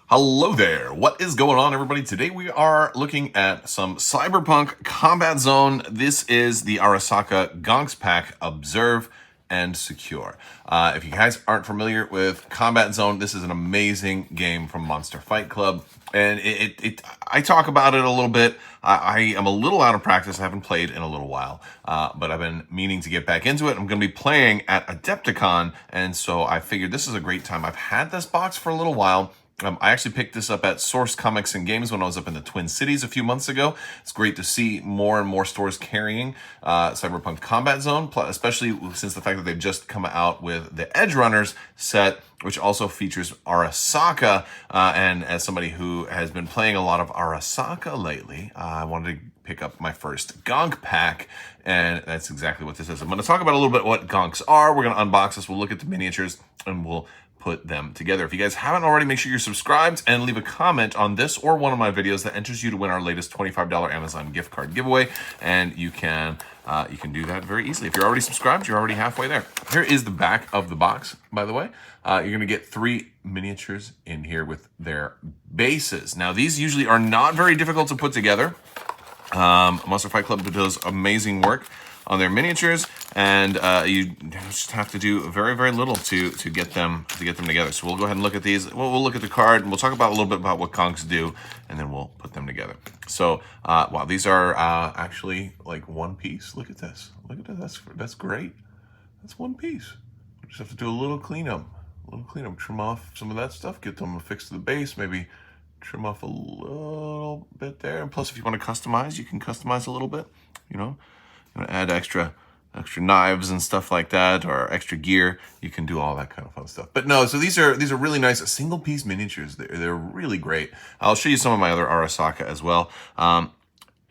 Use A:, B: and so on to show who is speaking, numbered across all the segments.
A: Hello there. What is going on, everybody? Today we are looking at some Cyberpunk Combat Zone. This is the Arasaka Gonks pack, Observe and Secure. If you guys aren't familiar with Combat Zone, this is an amazing game from Monster Fight Club. And I talk about it a little bit. I am a little out of practice. I haven't played in a little while, but I've been meaning to get back into it. I'm going to be playing at Adepticon, and so I figured this is a great time. I've had this box for a little while. I actually picked this up at Source Comics and Games when I was up in the Twin Cities a few months ago. It's great to see more and more stores carrying Cyberpunk Combat Zone, especially since the fact that they've just come out with the Edge Runners set, which also features Arasaka. And as somebody who has been playing a lot of Arasaka lately, I wanted to pick up my first Gonk pack, and that's exactly what this is. I'm going to talk about a little bit what Gonks are. We're going to unbox this. We'll look at the miniatures, and we'll put them together. If you guys haven't already, make sure you're subscribed and leave a comment on this or one of my videos that enters you to win our latest $25 Amazon gift card giveaway. And you can do that very easily. If you're already subscribed, you're already halfway there. Here is the back of the box, by the way. You're going to get 3 miniatures in here with their bases. Now, these usually are not very difficult to put together. Monster Fight Club does amazing work on their miniatures, and you just have to do very, very little to get them together. So we'll go ahead and look at these. We'll look at the card, and we'll talk about a little bit about what Gonks do, and then we'll put them together. So wow, these are actually like one piece. Look at this. Look at this. That's great. That's one piece. We just have to do a little cleanup. Trim off some of that stuff. Get them affixed to the base. Maybe trim off a little bit there. And plus, if you want to customize, you can customize a little bit. You know. Add extra knives and stuff like that, or extra gear. You can do all that kind of fun stuff. But no, so these are really nice single piece miniatures. They're really great. I'll show you some of my other Arasaka as well.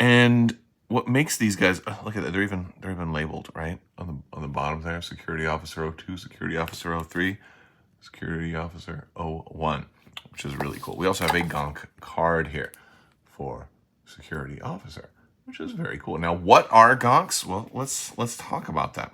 A: And what makes these guys look at that? They're even labeled right on the bottom there. Security Officer 02, Security Officer 03, Security Officer 01, which is really cool. We also have a Gonk card here for Security Officer, which is very cool. Now, what are Gonks? Well, let's talk about that.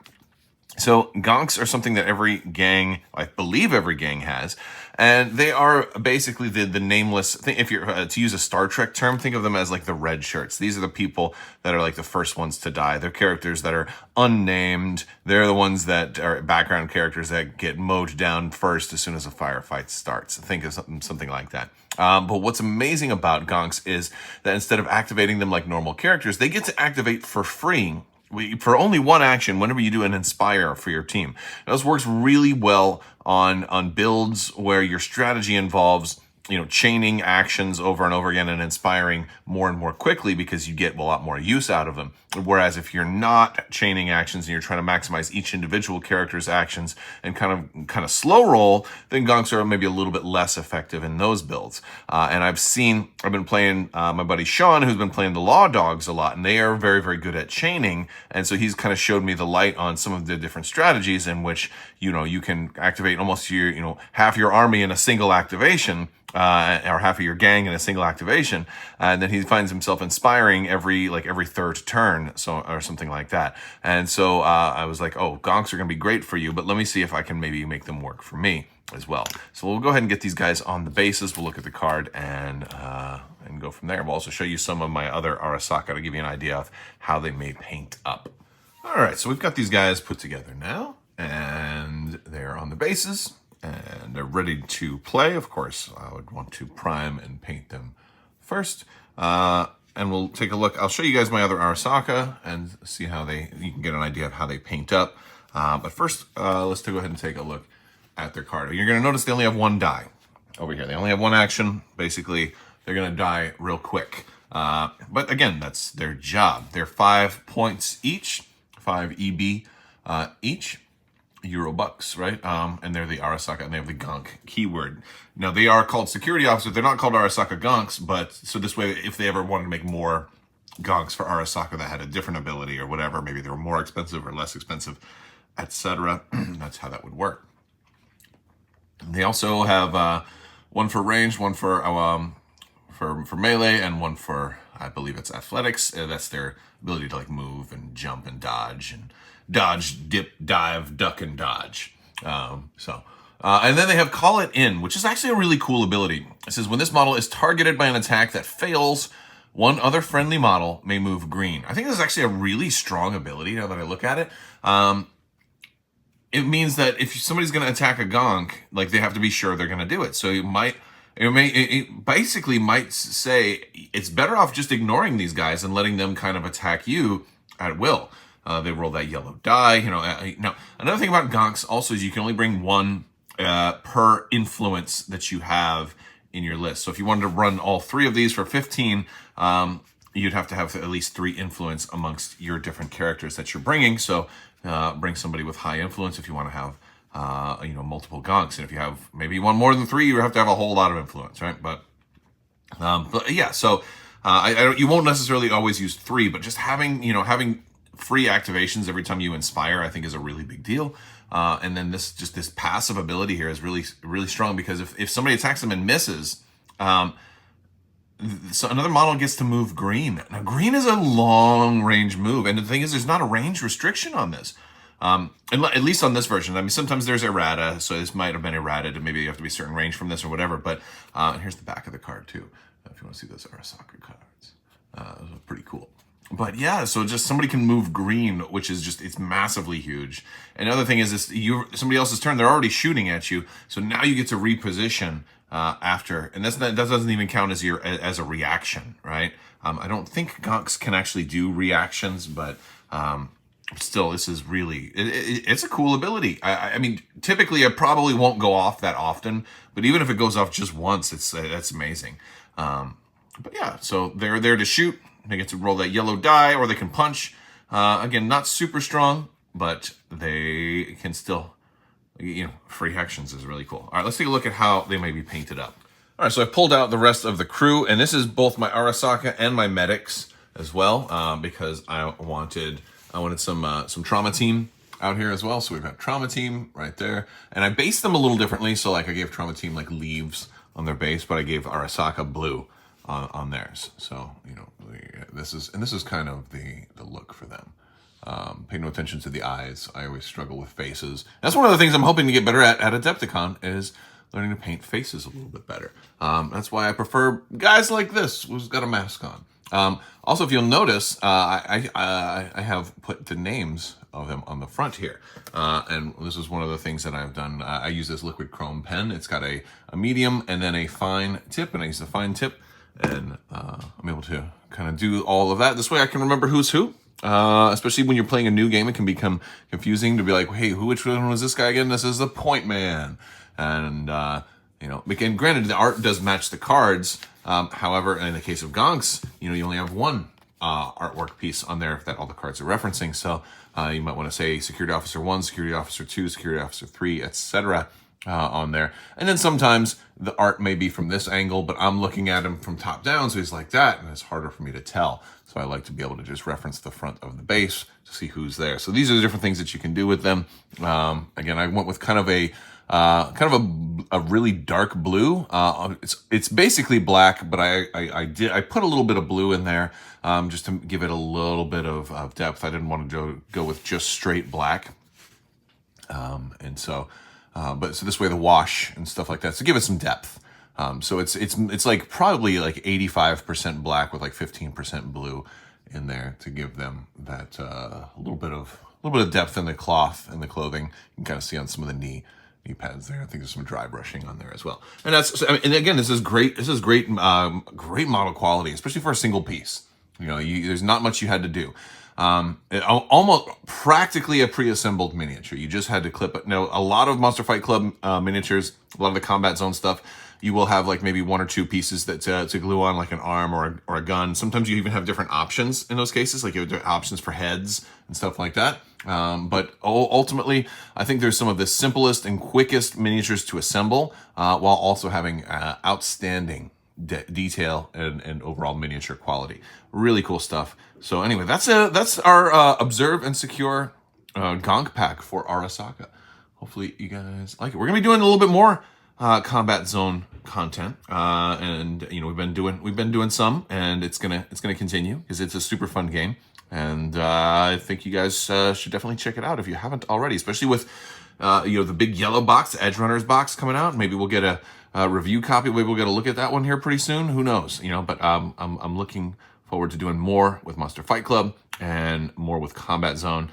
A: So Gonks are something that every gang, I believe every gang has, and they are basically the nameless thing. If you're to use a Star Trek term, think of them as like the red shirts. These are the people that are like the first ones to die. They're characters that are unnamed. They're the ones that are background characters that get mowed down first as soon as a firefight starts. Think of something like that. But what's amazing about Gonks is that instead of activating them like normal characters, they get to activate for free for only one action whenever you do an Inspire for your team. Now, this works really well on builds where your strategy involves chaining actions over and over again and inspiring more and more quickly because you get a lot more use out of them. Whereas if you're not chaining actions and you're trying to maximize each individual character's actions and kind of slow roll, then Gonks are maybe a little bit less effective in those builds. And I've been playing my buddy Sean, who's been playing the Law Dogs a lot, and they are very, very good at chaining. And so he's kind of showed me the light on some of the different strategies in which, you can activate almost your, half your army in a single activation. Or half of your gang in a single activation, and then he finds himself inspiring every third turn, or something like that. And so I was like, oh, Gonks are going to be great for you, but let me see if I can maybe make them work for me as well. So we'll go ahead and get these guys on the bases. We'll look at the card and go from there. We'll also show you some of my other Arasaka to give you an idea of how they may paint up. All right, so we've got these guys put together now, and they're on the bases. And they're ready to play. Of course, I would want to prime and paint them first. And we'll take a look. I'll show you guys my other Arasaka and see how you can get an idea of how they paint up. But first, let's go ahead and take a look at their card. You're going to notice they only have one die over here. They only have one action. Basically, they're going to die real quick. But again, that's their job. They're 5 points each, 5 EB each. Eurobucks, right? And they're the Arasaka, and they have the Gonk keyword. Now, they are called Security Officers. They're not called Arasaka Gonks, but so this way, if they ever wanted to make more Gonks for Arasaka that had a different ability or whatever, maybe they were more expensive or less expensive, etc., that's how that would work. They also have one for range, one for melee, and one for, I believe it's athletics. That's their ability to move and jump and dodge, dip, dive, duck, and dodge. So And then they have Call It In, which is actually a really cool ability. It says, when this model is targeted by an attack that fails, one other friendly model may move green. I think this is actually a really strong ability now that I look at it. It means that if somebody's going to attack a gonk, like, they have to be sure they're going to do it. So it basically might say it's better off just ignoring these guys and letting them kind of attack you at will. They roll that yellow die. Now, another thing about gonks also is you can only bring one per influence that you have in your list. So if you wanted to run all 3 of these for 15, you'd have to have at least 3 influence amongst your different characters that you're bringing. So bring somebody with high influence if you want to have multiple gonks, and if you have maybe one more than 3, you have to have a whole lot of influence, right? But yeah, so you won't necessarily always use 3, but just having free activations every time you inspire, I think, is a really big deal. And then this passive ability here is really, really strong, because if somebody attacks them and misses, so another model gets to move green. Now, green is a long range move, and the thing is, there's not a range restriction on this. At least on this version. I mean, sometimes there's errata, so this might have been errated, and maybe you have to be a certain range from this or whatever. But here's the back of the card too, if you want to see those Arasaka cards. Those are pretty cool. But yeah, so just somebody can move green, which is it's massively huge. And the other thing is somebody else's turn, they're already shooting at you, so now you get to reposition after, and that doesn't even count as a reaction, right? I don't think gonks can actually do reactions, but still, this is really it's a cool ability. I mean, typically it probably won't go off that often, but even if it goes off just once, that's amazing. But yeah, so they're there to shoot. They get to roll that yellow die, or they can punch. Again, not super strong, but they can still, free actions is really cool. All right, let's take a look at how they may be painted up. All right, so I pulled out the rest of the crew, and this is both my Arasaka and my medics as well, because I wanted some trauma team out here as well. So we've got trauma team right there, and I based them a little differently. So like I gave trauma team like leaves on their base, but I gave Arasaka blue on theirs. So this is kind of the look for them. Pay no attention to the eyes. I always struggle with faces. That's one of the things I'm hoping to get better at Adepticon, is learning to paint faces a little bit better. That's why I prefer guys like this who's got a mask on. Also, if you'll notice, I have put the names of them on the front here. And this is one of the things that I've done. I use this liquid chrome pen. It's got a medium and then a fine tip, and I use the fine tip, and I'm able to kind of do all of that. This way I can remember who's who. Especially when you're playing a new game, it can become confusing to be like, hey, which one was this guy again? This is the point man. And, again, granted, the art does match the cards. However, in the case of gonks, you only have one artwork piece on there that all the cards are referencing. So you might want to say Security Officer 1, Security Officer 2, Security Officer 3, etc. On there. And then sometimes the art may be from this angle, but I'm looking at him from top down, so he's like that, and it's harder for me to tell. So I like to be able to just reference the front of the base to see who's there. So these are the different things that you can do with them. Again, I went with kind of a really dark blue. It's basically black, but I put a little bit of blue in there just to give it a little bit of depth. I didn't want to go with just straight black, so this way the wash and stuff like that, so give it some depth. So it's like probably like 85% black with like 15% blue in there to give them that a little bit of depth in the cloth and the clothing. You can kind of see on some of the knee pads there. I think there's some dry brushing on there as well. And and again, this is great. This is great model quality, especially for a single piece. There's not much you had to do. Almost practically a pre-assembled miniature. You just had to clip it. Now, a lot of Monster Fight Club miniatures, a lot of the Combat Zone stuff, you will have like maybe 1 or 2 pieces that to glue on, like an arm or a gun. Sometimes you even have different options in those cases, like you have options for heads and stuff like that. But ultimately, I think there's some of the simplest and quickest miniatures to assemble, while also having outstanding detail and overall miniature quality. Really cool stuff. So anyway, that's our Observe and Secure gonk pack for Arasaka. Hopefully you guys like it. We're gonna be doing a little bit more Combat Zone content, and we've been doing some, and it's gonna continue because it's a super fun game, and I think you guys should definitely check it out if you haven't already, especially with the big yellow box, the Edge Runners box coming out. Maybe we'll get a review copy. Maybe we'll get a look at that one here pretty soon. Who knows? But I'm looking forward to doing more with Monster Fight Club and more with Combat Zone.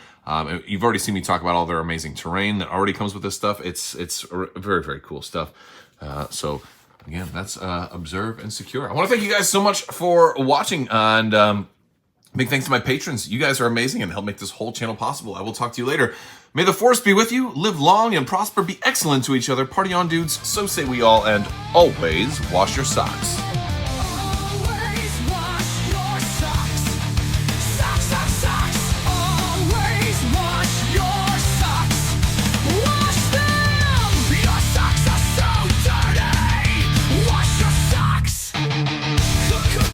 A: You've already seen me talk about all their amazing terrain that already comes with this stuff. It's very, very cool stuff. So again, that's Observe and Secure. I want to thank you guys so much for watching, and big thanks to my patrons. You guys are amazing and help make this whole channel possible. I will talk to you later. May the force be with you. Live long and prosper. Be excellent to each other. Party on, dudes. So say we all, and always wash your socks.